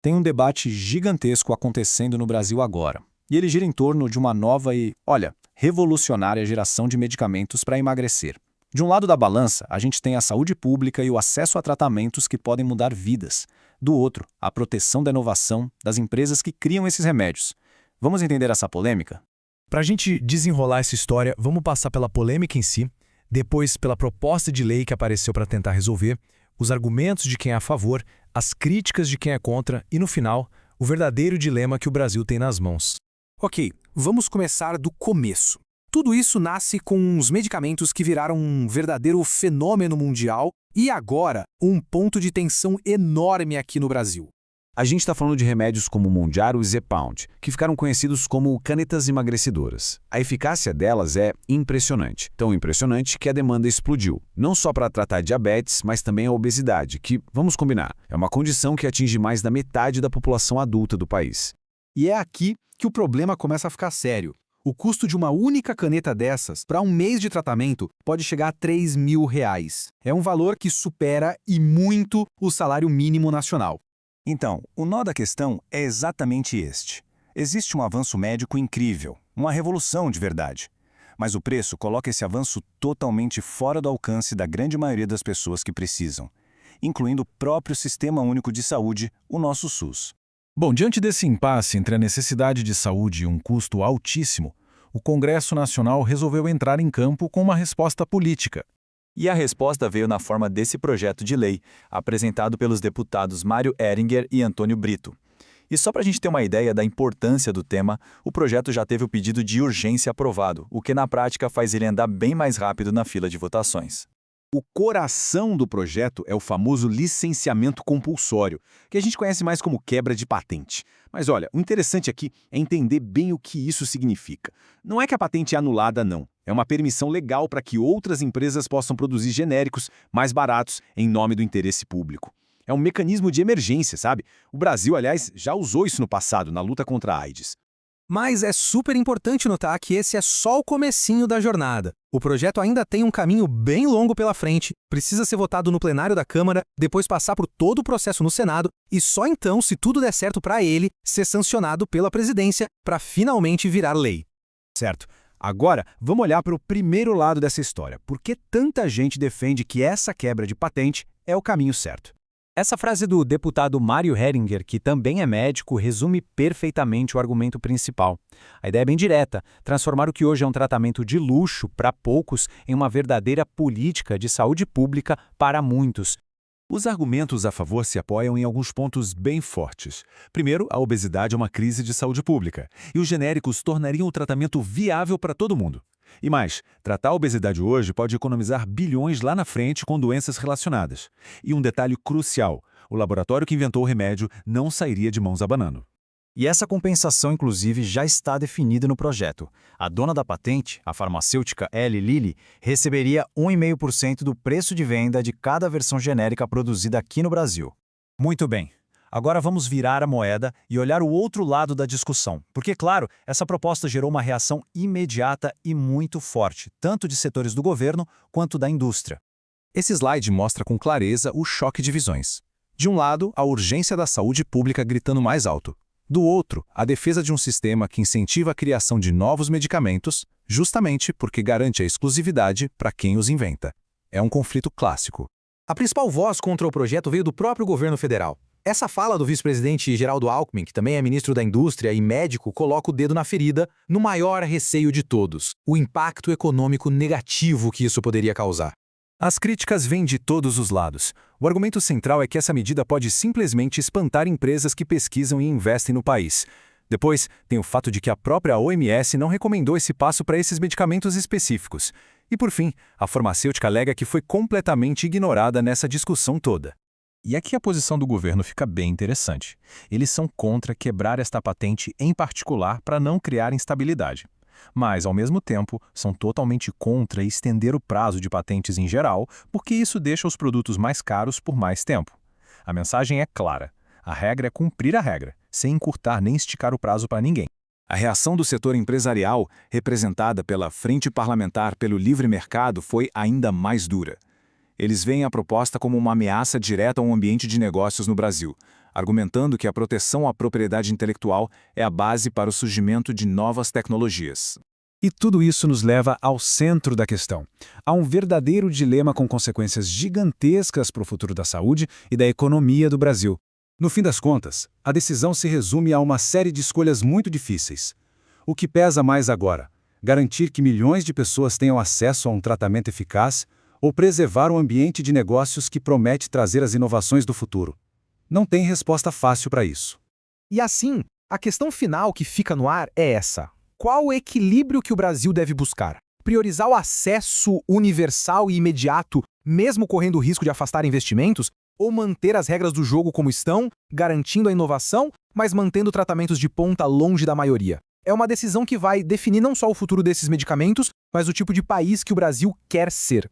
Tem um debate gigantesco acontecendo no Brasil agora. E ele gira em torno de uma nova e, olha, revolucionária geração de medicamentos para emagrecer. De um lado da balança, a gente tem a saúde pública e o acesso a tratamentos que podem mudar vidas. Do outro, a proteção da inovação das empresas que criam esses remédios. Vamos entender essa polêmica? Para a gente desenrolar essa história, vamos passar pela polêmica em si, depois pela proposta de lei que apareceu para tentar resolver, os argumentos de quem é a favor, as críticas de quem é contra e, no final, o verdadeiro dilema que o Brasil tem nas mãos. Ok, vamos começar do começo. Tudo isso nasce com os medicamentos que viraram um verdadeiro fenômeno mundial e agora um ponto de tensão enorme aqui no Brasil. A gente está falando de remédios como o Mounjaro e Zepbound, que ficaram conhecidos como canetas emagrecedoras. A eficácia delas é impressionante. Tão impressionante que a demanda explodiu. Não só para tratar diabetes, mas também a obesidade, que, vamos combinar, é uma condição que atinge mais da metade da população adulta do país. E é aqui que o problema começa a ficar sério. O custo de uma única caneta dessas para um mês de tratamento pode chegar a R$3.000. É um valor que supera e muito o salário mínimo nacional. Então, o nó da questão é exatamente este. Existe um avanço médico incrível, uma revolução de verdade. Mas o preço coloca esse avanço totalmente fora do alcance da grande maioria das pessoas que precisam, incluindo o próprio Sistema Único de Saúde, o nosso SUS. Bom, diante desse impasse entre a necessidade de saúde e um custo altíssimo, o Congresso Nacional resolveu entrar em campo com uma resposta política. E a resposta veio na forma desse projeto de lei, apresentado pelos deputados Mário Heringer e Antônio Brito. E só para a gente ter uma ideia da importância do tema, o projeto já teve o pedido de urgência aprovado, o que na prática faz ele andar bem mais rápido na fila de votações. O coração do projeto é o famoso licenciamento compulsório, que a gente conhece mais como quebra de patente. Mas olha, o interessante aqui é entender bem o que isso significa. Não é que a patente é anulada, não. É uma permissão legal para que outras empresas possam produzir genéricos mais baratos em nome do interesse público. É um mecanismo de emergência, sabe? O Brasil, aliás, já usou isso no passado, na luta contra a AIDS. Mas é super importante notar que esse é só o comecinho da jornada. O projeto ainda tem um caminho bem longo pela frente, precisa ser votado no plenário da Câmara, depois passar por todo o processo no Senado e só então, se tudo der certo para ele, ser sancionado pela presidência para finalmente virar lei. Certo. Agora, vamos olhar para o primeiro lado dessa história. Por que tanta gente defende que essa quebra de patente é o caminho certo? Essa frase do deputado Mário Heringer, que também é médico, resume perfeitamente o argumento principal. A ideia é bem direta: transformar o que hoje é um tratamento de luxo para poucos em uma verdadeira política de saúde pública para muitos. Os argumentos a favor se apoiam em alguns pontos bem fortes. Primeiro, a obesidade é uma crise de saúde pública, e os genéricos tornariam o tratamento viável para todo mundo. E mais, tratar a obesidade hoje pode economizar bilhões lá na frente com doenças relacionadas. E um detalhe crucial: o laboratório que inventou o remédio não sairia de mãos abanando. E essa compensação, inclusive, já está definida no projeto. A dona da patente, a farmacêutica Eli Lilly, receberia 1,5% do preço de venda de cada versão genérica produzida aqui no Brasil. Muito bem. Agora vamos virar a moeda e olhar o outro lado da discussão. Porque, claro, essa proposta gerou uma reação imediata e muito forte, tanto de setores do governo quanto da indústria. Esse slide mostra com clareza o choque de visões. De um lado, a urgência da saúde pública gritando mais alto. Do outro, a defesa de um sistema que incentiva a criação de novos medicamentos, justamente porque garante a exclusividade para quem os inventa. É um conflito clássico. A principal voz contra o projeto veio do próprio governo federal. Essa fala do vice-presidente Geraldo Alckmin, que também é ministro da Indústria e médico, coloca o dedo na ferida no maior receio de todos: o impacto econômico negativo que isso poderia causar. As críticas vêm de todos os lados. O argumento central é que essa medida pode simplesmente espantar empresas que pesquisam e investem no país. Depois, tem o fato de que a própria OMS não recomendou esse passo para esses medicamentos específicos. E por fim, a farmacêutica alega que foi completamente ignorada nessa discussão toda. E aqui a posição do governo fica bem interessante. Eles são contra quebrar esta patente em particular para não criar instabilidade. Mas, ao mesmo tempo, são totalmente contra estender o prazo de patentes em geral, porque isso deixa os produtos mais caros por mais tempo. A mensagem é clara: a regra é cumprir a regra, sem encurtar nem esticar o prazo para ninguém. A reação do setor empresarial, representada pela Frente Parlamentar pelo Livre Mercado, foi ainda mais dura. Eles veem a proposta como uma ameaça direta ao ambiente de negócios no Brasil, argumentando que a proteção à propriedade intelectual é a base para o surgimento de novas tecnologias. E tudo isso nos leva ao centro da questão. Há um verdadeiro dilema com consequências gigantescas para o futuro da saúde e da economia do Brasil. No fim das contas, a decisão se resume a uma série de escolhas muito difíceis. O que pesa mais agora? Garantir que milhões de pessoas tenham acesso a um tratamento eficaz ou preservar um ambiente de negócios que promete trazer as inovações do futuro? Não tem resposta fácil para isso. E assim, a questão final que fica no ar é essa. Qual o equilíbrio que o Brasil deve buscar? Priorizar o acesso universal e imediato, mesmo correndo o risco de afastar investimentos? Ou manter as regras do jogo como estão, garantindo a inovação, mas mantendo tratamentos de ponta longe da maioria? É uma decisão que vai definir não só o futuro desses medicamentos, mas o tipo de país que o Brasil quer ser.